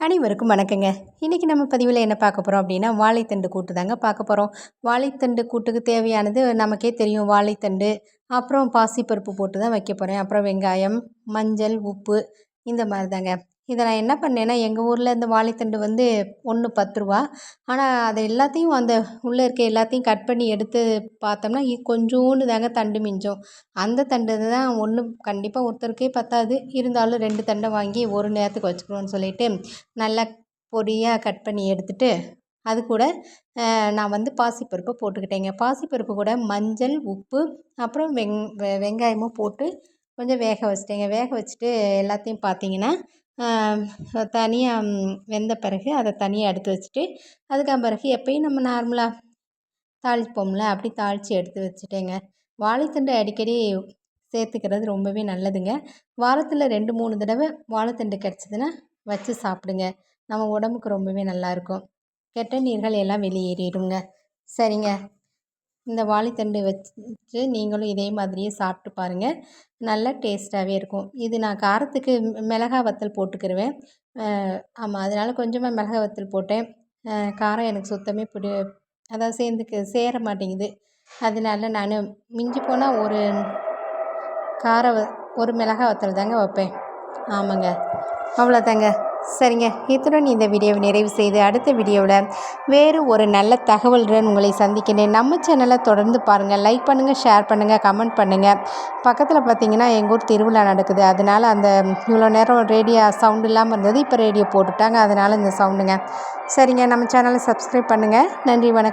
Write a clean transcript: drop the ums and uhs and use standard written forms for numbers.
அனைவருக்கும் வணக்கங்க. இன்றைக்கி நம்ம பதிவில் என்ன பார்க்க போகிறோம் அப்படின்னா, வாழைத்தண்டு கூட்டு தாங்க பார்க்க போகிறோம். வாழைத்தண்டு கூட்டுக்கு தேவையானது நமக்கே தெரியும். வாழைத்தண்டு, அப்புறம் பாசிப்பருப்பு போட்டு தான் வைக்க போகிறேன். அப்புறம் வெங்காயம், மஞ்சள், உப்பு இந்த மாதிரி தாங்க. இதை நான் என்ன பண்ணேன்னா, எங்கள் ஊரில் இந்த வாழைத்தண்டு வந்து ஒன்று 10 ரூபா. ஆனால் அதை எல்லாத்தையும் அந்த உள்ளே இருக்க எல்லாத்தையும் கட் பண்ணி எடுத்து பார்த்தோம்னா, கொஞ்சோண்டு தாங்க தண்டு மிஞ்சும். அந்த தண்டு தான் ஒன்று கண்டிப்பாக ஒருத்தருக்கே பத்தாது. இருந்தாலும் 2 தண்டை வாங்கி ஒரு நேரத்துக்கு வச்சுக்கணும்னு சொல்லிட்டு நல்லா பொடியாக கட் பண்ணி எடுத்துட்டு, அது கூட நான் வந்து பாசிப்பருப்பை போட்டுக்கிட்டேங்க. பாசிப்பருப்பு கூட மஞ்சள், உப்பு, அப்புறம் வெங்காயமும் போட்டு கொஞ்சம் வேக வச்சுட்டேங்க. வேக வச்சுட்டு எல்லாத்தையும் பார்த்தீங்கன்னா, தனியாக வெந்த பிறகு அதை தனியாக எடுத்து வச்சுட்டு, அதுக்கு பிறகு எப்பயும் நம்ம நார்மலாக தாளிப்போம்ல, அப்படி தாளித்து எடுத்து வச்சுட்டேங்க. வாழைத்தண்டு அடிக்கடி சேர்த்துக்கிறது ரொம்பவே நல்லதுங்க. வாரத்தில் 2, 3 தடவை வாழைத்தண்டு கிடச்சிதுன்னா வச்சு சாப்பிடுங்க. நம்ம உடம்புக்கு ரொம்பவே நல்லாயிருக்கும். கெட்ட நீர்கள் எல்லாம் வெளியேறிடுங்க. சரிங்க, இந்த வாழைத்தண்டு வச்சு நீங்களும் இதே மாதிரியே சாப்பிட்டு பாருங்கள். நல்லா டேஸ்ட்டாகவே இருக்கும். இது நான் காரத்துக்கு மிளகா வத்தல் போட்டுக்கிருவேன். ஆமாம், அதனால் கொஞ்சமாக மிளகா வத்தல் போட்டேன். காரம் எனக்கு சுத்தமே அதாவது சேர மாட்டேங்குது. அதனால நான் மிஞ்சி போனால் ஒரு மிளகா வத்தல் தாங்க வைப்பேன். ஆமாங்க, அவ்வளோதாங்க. சரிங்க, இத்துடன் இந்த வீடியோவை நிறைவு செய்து அடுத்த வீடியோவில் வேறு ஒரு நல்ல தகவலுடன் உங்களை சந்திக்கிறேன். நம்ம சேனலை தொடர்ந்து பாருங்கள். லைக் பண்ணுங்கள், ஷேர் பண்ணுங்கள், கமெண்ட் பண்ணுங்கள். பக்கத்தில் பார்த்தீங்கன்னா எங்கள் ஊர் திருவிழா நடக்குது. அதனால் அந்த இவ்வளோ நேரம் ரேடியோ சவுண்ட் இல்லாமல் இருந்தது. இப்போ ரேடியோ போட்டுட்டாங்க, அதனால் இந்த சவுண்டுங்க. சரிங்க, நம்ம சேனலை சப்ஸ்கிரைப் பண்ணுங்கள். நன்றி, வணக்கம்.